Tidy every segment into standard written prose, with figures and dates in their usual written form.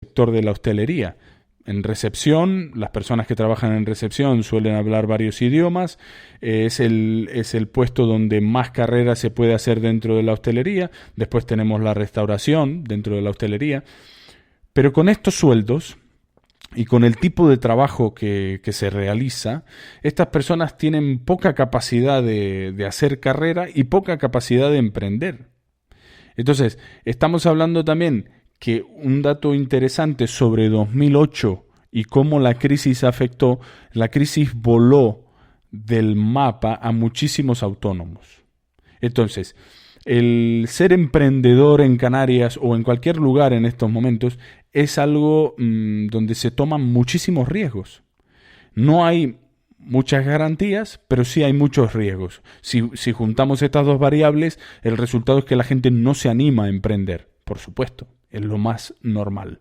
sector de la hostelería. En recepción, las personas que trabajan en recepción suelen hablar varios idiomas, es el puesto donde más carrera se puede hacer dentro de la hostelería. Después tenemos la restauración dentro de la hostelería. Pero con estos sueldos y con el tipo de trabajo que se realiza, estas personas tienen poca capacidad de hacer carrera y poca capacidad de emprender. Entonces, estamos hablando también que un dato interesante sobre 2008 y cómo la crisis afectó, la crisis voló del mapa a muchísimos autónomos. Entonces, el ser emprendedor en Canarias o en cualquier lugar en estos momentos es algo donde se toman muchísimos riesgos. No hay muchas garantías, pero sí hay muchos riesgos. Si juntamos estas dos variables, el resultado es que la gente no se anima a emprender, por supuesto, es lo más normal.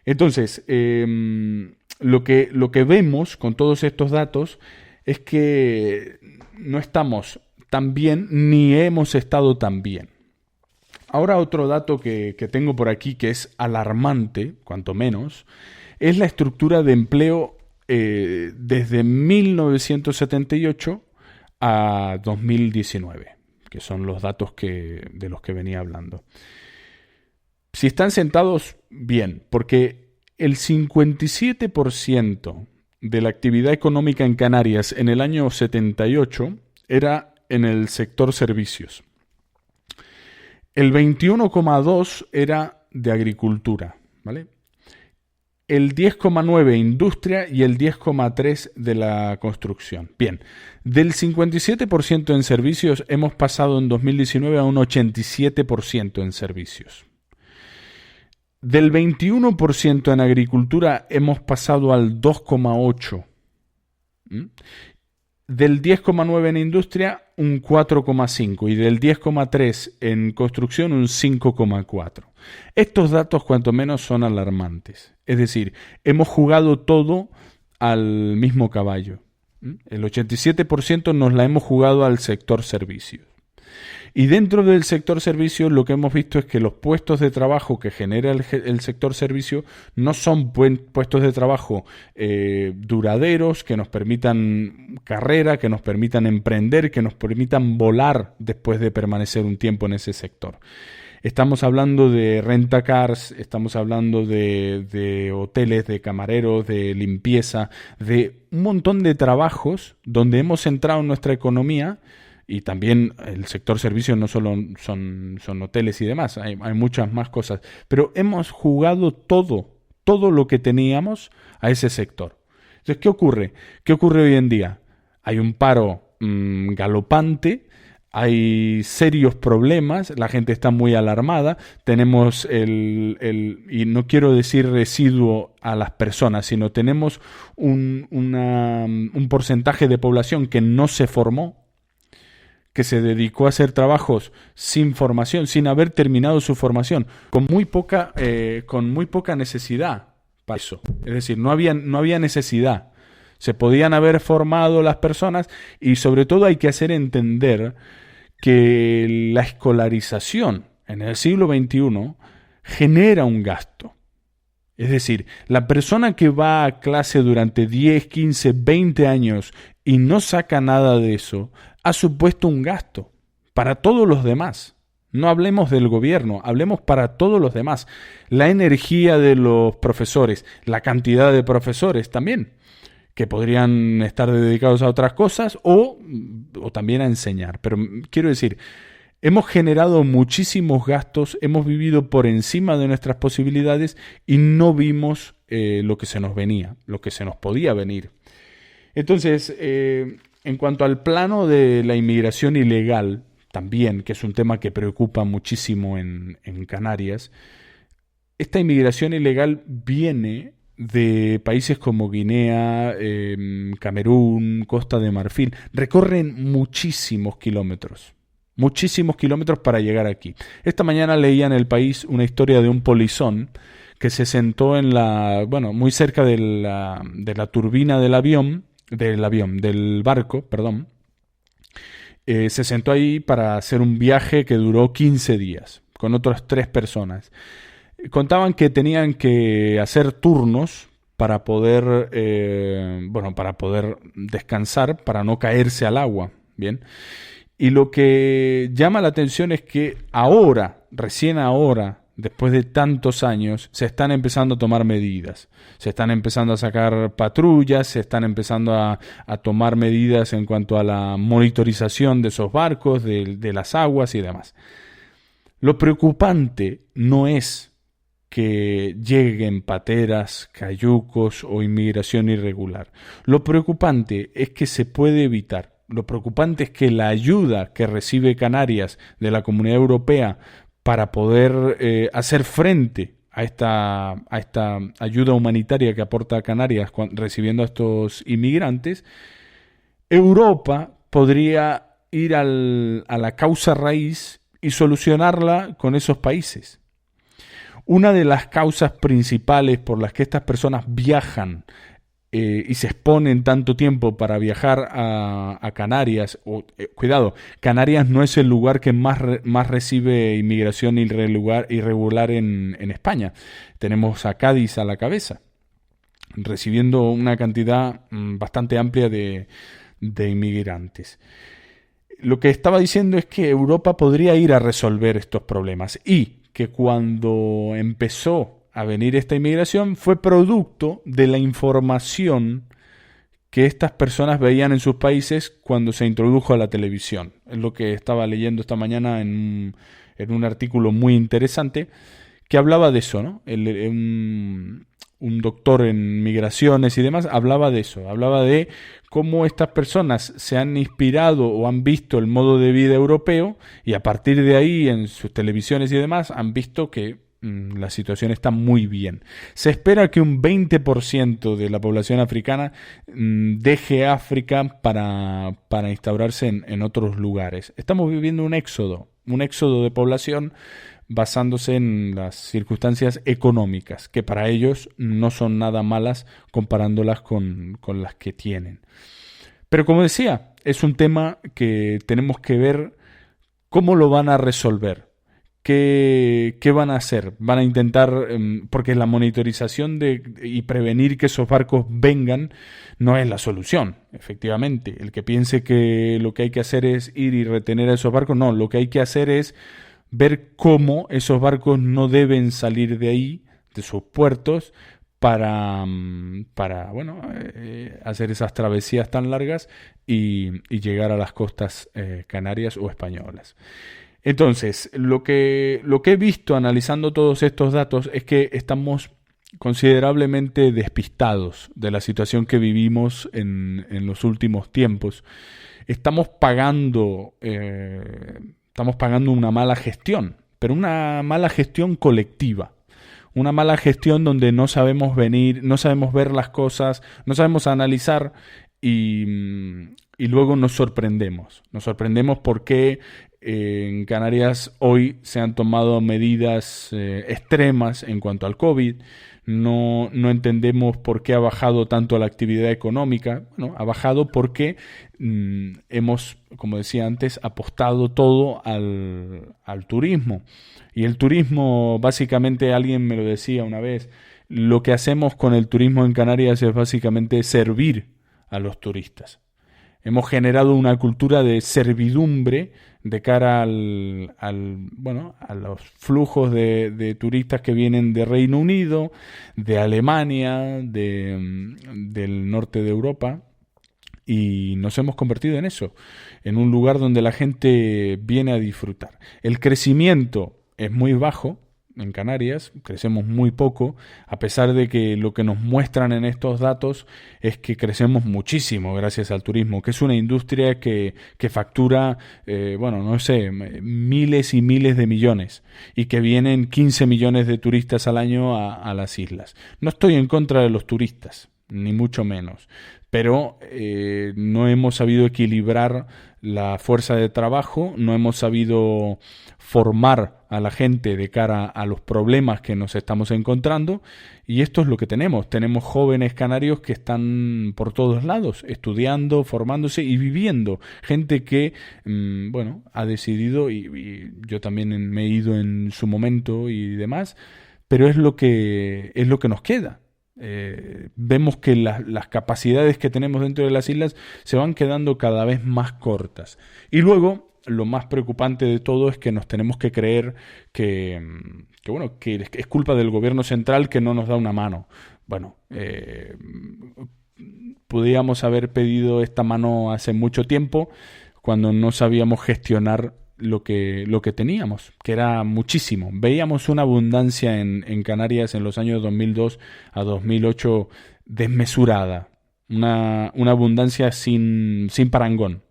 Entonces, lo que vemos con todos estos datos es que no estamos tan bien ni hemos estado tan bien. Ahora otro dato que tengo por aquí que es alarmante, cuanto menos, es la estructura de empleo desde 1978 a 2019, que son los datos de los que venía hablando. Si están sentados, bien, porque el 57% de la actividad económica en Canarias en el año 78 era en el sector servicios. El 21,2% era de agricultura, ¿vale? El 10,9% industria y el 10,3% de la construcción. Bien, del 57% en servicios hemos pasado en 2019 a un 87% en servicios. Del 21% en agricultura hemos pasado al 2,8%. Del 10,9% en industria, un 4,5%. Y del 10,3% en construcción, un 5,4%. Estos datos, cuanto menos, son alarmantes. Es decir, hemos jugado todo al mismo caballo. El 87% nos la hemos jugado al sector servicios. Y dentro del sector servicio lo que hemos visto es que los puestos de trabajo que genera el sector servicio no son puestos de trabajo duraderos, que nos permitan carrera, que nos permitan emprender, que nos permitan volar después de permanecer un tiempo en ese sector. Estamos hablando de rentacars, estamos hablando de hoteles, de camareros, de limpieza, de un montón de trabajos donde hemos entrado en nuestra economía. Y también el sector servicios no solo son hoteles y demás, hay muchas más cosas. Pero hemos jugado todo lo que teníamos a ese sector. Entonces, ¿qué ocurre? ¿Qué ocurre hoy en día? Hay un paro galopante, hay serios problemas, la gente está muy alarmada, tenemos y no quiero decir residuo a las personas, sino tenemos un porcentaje de población que no se formó, que se dedicó a hacer trabajos sin formación, sin haber terminado su formación, con muy poca necesidad para eso. Es decir, no había necesidad. Se podían haber formado las personas y sobre todo hay que hacer entender que la escolarización en el siglo XXI genera un gasto. Es decir, la persona que va a clase durante 10, 15, 20 años y no saca nada de eso, ha supuesto un gasto para todos los demás. No hablemos del gobierno, hablemos para todos los demás. La energía de los profesores, la cantidad de profesores también, que podrían estar dedicados a otras cosas o también a enseñar. Pero quiero decir, hemos generado muchísimos gastos, hemos vivido por encima de nuestras posibilidades y no vimos lo que se nos venía, lo que se nos podía venir. Entonces, en cuanto al plano de la inmigración ilegal, también, que es un tema que preocupa muchísimo en Canarias, esta inmigración ilegal viene de países como Guinea, Camerún, Costa de Marfil. Recorren muchísimos kilómetros para llegar aquí. Esta mañana leía en El País una historia de un polizón que se sentó muy cerca de la turbina del barco, perdón. Se sentó ahí para hacer un viaje que duró 15 días con otras 3 personas. contaban que tenían que hacer turnos para poder, para poder descansar, para no caerse al agua, ¿bien? Y lo que llama la atención es que ahora, recién ahora, después de tantos años, se están empezando a tomar medidas. Se están empezando a sacar patrullas, se están empezando a tomar medidas en cuanto a la monitorización de esos barcos, de las aguas y demás. Lo preocupante no es que lleguen pateras, cayucos o inmigración irregular. Lo preocupante es que se puede evitar. Lo preocupante es que la ayuda que recibe Canarias de la Comunidad Europea para poder hacer frente a esta ayuda humanitaria que aporta Canarias recibiendo a estos inmigrantes, Europa podría ir a la causa raíz y solucionarla con esos países. Una de las causas principales por las que estas personas viajan y se exponen tanto tiempo para viajar a Canarias, cuidado, Canarias no es el lugar que más recibe inmigración irregular en España. Tenemos a Cádiz a la cabeza, recibiendo una cantidad bastante amplia de inmigrantes. Lo que estaba diciendo es que Europa podría ir a resolver estos problemas y que cuando empezó a venir esta inmigración fue producto de la información que estas personas veían en sus países cuando se introdujo a la televisión. Es lo que estaba leyendo esta mañana en un artículo muy interesante que hablaba de eso, ¿no? Un doctor en migraciones y demás hablaba de eso, hablaba de cómo estas personas se han inspirado o han visto el modo de vida europeo y a partir de ahí en sus televisiones y demás han visto que la situación está muy bien. Se espera que un 20% de la población africana deje África para instaurarse en otros lugares. Estamos viviendo un éxodo de población basándose en las circunstancias económicas, que para ellos no son nada malas comparándolas con las que tienen. Pero como decía, es un tema que tenemos que ver cómo lo van a resolver. ¿Qué van a hacer? Van a intentar, porque la monitorización y prevenir que esos barcos vengan no es la solución, efectivamente. El que piense que lo que hay que hacer es ir y retener a esos barcos, no, lo que hay que hacer es ver cómo esos barcos no deben salir de ahí, de sus puertos, para hacer esas travesías tan largas y llegar a las costas canarias o españolas. Entonces, lo que he visto analizando todos estos datos es que estamos considerablemente despistados de la situación que vivimos en los últimos tiempos. Estamos pagando una mala gestión, pero una mala gestión colectiva. Una mala gestión donde no sabemos ver las cosas, no sabemos analizar y luego nos sorprendemos. Nos sorprendemos porque en Canarias hoy se han tomado medidas extremas en cuanto al COVID. No entendemos por qué ha bajado tanto la actividad económica. Bueno, ha bajado porque hemos, como decía antes, apostado todo al turismo. Y el turismo, básicamente, alguien me lo decía una vez, lo que hacemos con el turismo en Canarias es básicamente servir a los turistas. Hemos generado una cultura de servidumbre de cara a los flujos de turistas que vienen de Reino Unido, de Alemania, del norte de Europa, y nos hemos convertido en eso, en un lugar donde la gente viene a disfrutar. El crecimiento es muy bajo. En Canarias crecemos muy poco, a pesar de que lo que nos muestran en estos datos es que crecemos muchísimo gracias al turismo, que es una industria que factura, miles y miles de millones y que vienen 15 millones de turistas al año a las islas. No estoy en contra de los turistas, ni mucho menos, pero no hemos sabido equilibrar la fuerza de trabajo, no hemos sabido formar a la gente de cara a los problemas que nos estamos encontrando, y esto es lo que tenemos. Tenemos jóvenes canarios que están por todos lados, estudiando, formándose y viviendo. Gente que, ha decidido, y yo también me he ido en su momento y demás, pero es lo que nos queda. Vemos que las capacidades que tenemos dentro de las islas se van quedando cada vez más cortas. Y luego, lo más preocupante de todo es que nos tenemos que creer que es culpa del gobierno central que no nos da una mano. Bueno, podríamos haber pedido esta mano hace mucho tiempo, cuando no sabíamos gestionar lo que teníamos, que era muchísimo. Veíamos una abundancia en Canarias en los años 2002 a 2008 desmesurada, una abundancia sin parangón.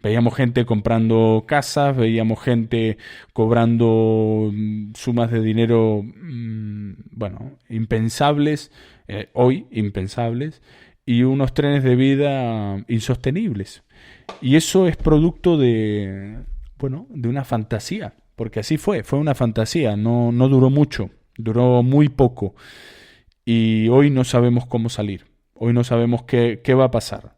Veíamos gente comprando casas, veíamos gente cobrando sumas de dinero, impensables, hoy impensables, y unos trenes de vida insostenibles. Y eso es producto de una fantasía, porque así fue una fantasía, no duró mucho, duró muy poco, y hoy no sabemos cómo salir, hoy no sabemos qué va a pasar.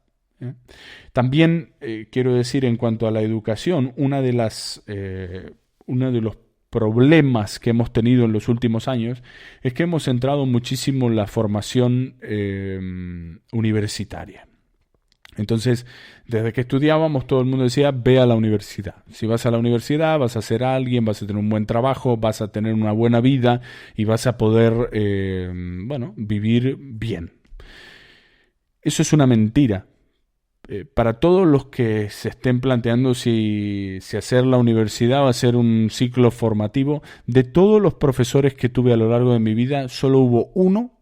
También quiero decir, en cuanto a la educación, uno de los problemas que hemos tenido en los últimos años es que hemos centrado muchísimo en la formación universitaria. Entonces, desde que estudiábamos, todo el mundo decía, ve a la universidad. Si vas a la universidad, vas a ser alguien, vas a tener un buen trabajo, vas a tener una buena vida y vas a poder, vivir bien. Eso es una mentira. Para todos los que se estén planteando si hacer la universidad va a ser un ciclo formativo, de todos los profesores que tuve a lo largo de mi vida, solo hubo uno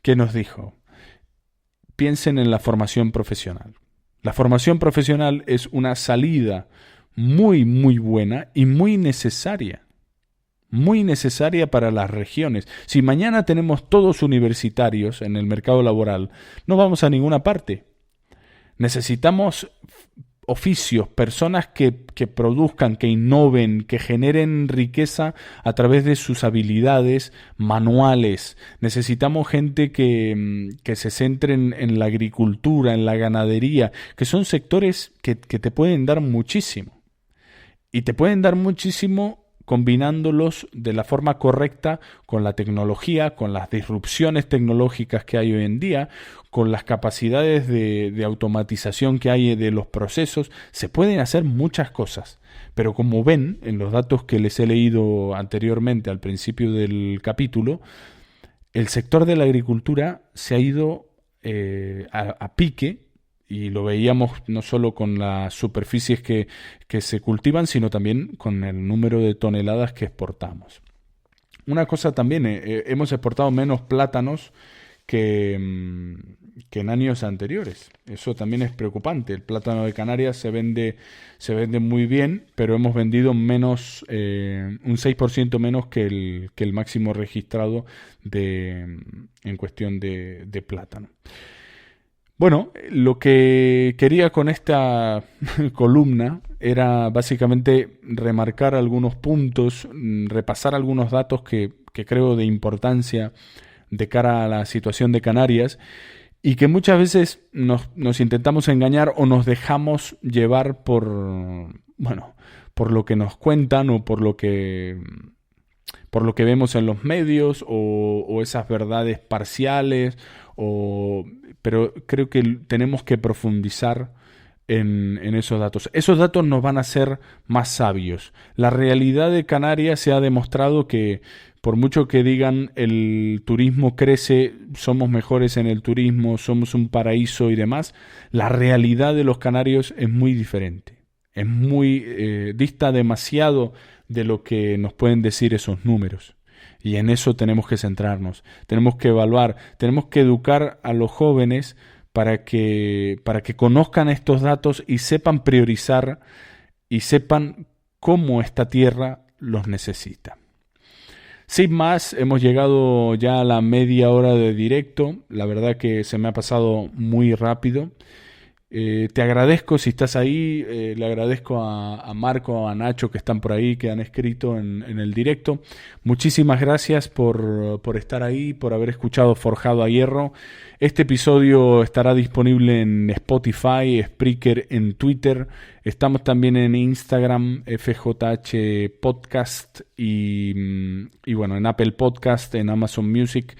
que nos dijo: piensen en la formación profesional. La formación profesional es una salida muy, muy buena y muy necesaria para las regiones. Si mañana tenemos todos universitarios en el mercado laboral, no vamos a ninguna parte. Necesitamos oficios, personas que produzcan, que innoven, que generen riqueza a través de sus habilidades manuales. Necesitamos gente que se centre en la agricultura, en la ganadería, que son sectores que te pueden dar muchísimo. Y te pueden dar muchísimo combinándolos de la forma correcta con la tecnología, con las disrupciones tecnológicas que hay hoy en día, con las capacidades de automatización que hay de los procesos. Se pueden hacer muchas cosas, pero como ven en los datos que les he leído anteriormente al principio del capítulo, el sector de la agricultura se ha ido a pique. Y lo veíamos no solo con las superficies que se cultivan, sino también con el número de toneladas que exportamos. Una cosa también, hemos exportado menos plátanos que en años anteriores. Eso también es preocupante. El plátano de Canarias se vende muy bien, pero hemos vendido menos, un 6% menos que el máximo registrado en cuestión de plátano. Bueno, lo que quería con esta columna era básicamente remarcar algunos puntos, repasar algunos datos que creo de importancia de cara a la situación de Canarias, y que muchas veces nos intentamos engañar o nos dejamos llevar por lo que nos cuentan o por lo que vemos en los medios o esas verdades parciales, pero creo que tenemos que profundizar en esos datos. Esos datos nos van a hacer más sabios. La realidad de Canarias se ha demostrado que, por mucho que digan el turismo crece, somos mejores en el turismo, somos un paraíso y demás, la realidad de los canarios es muy diferente. Es dista demasiado de lo que nos pueden decir esos números. Y en eso tenemos que centrarnos, tenemos que evaluar, tenemos que educar a los jóvenes para que conozcan estos datos y sepan priorizar y sepan cómo esta tierra los necesita. Sin más, hemos llegado ya a la media hora de directo. La verdad que se me ha pasado muy rápido. Te agradezco si estás ahí, le agradezco a Marco, a Nacho que están por ahí, que han escrito en el directo. Muchísimas gracias por estar ahí, por haber escuchado Forjado a Hierro. Este episodio estará disponible en Spotify, Spreaker, en Twitter. Estamos también en Instagram, FJH Podcast y bueno, en Apple Podcast, en Amazon Music.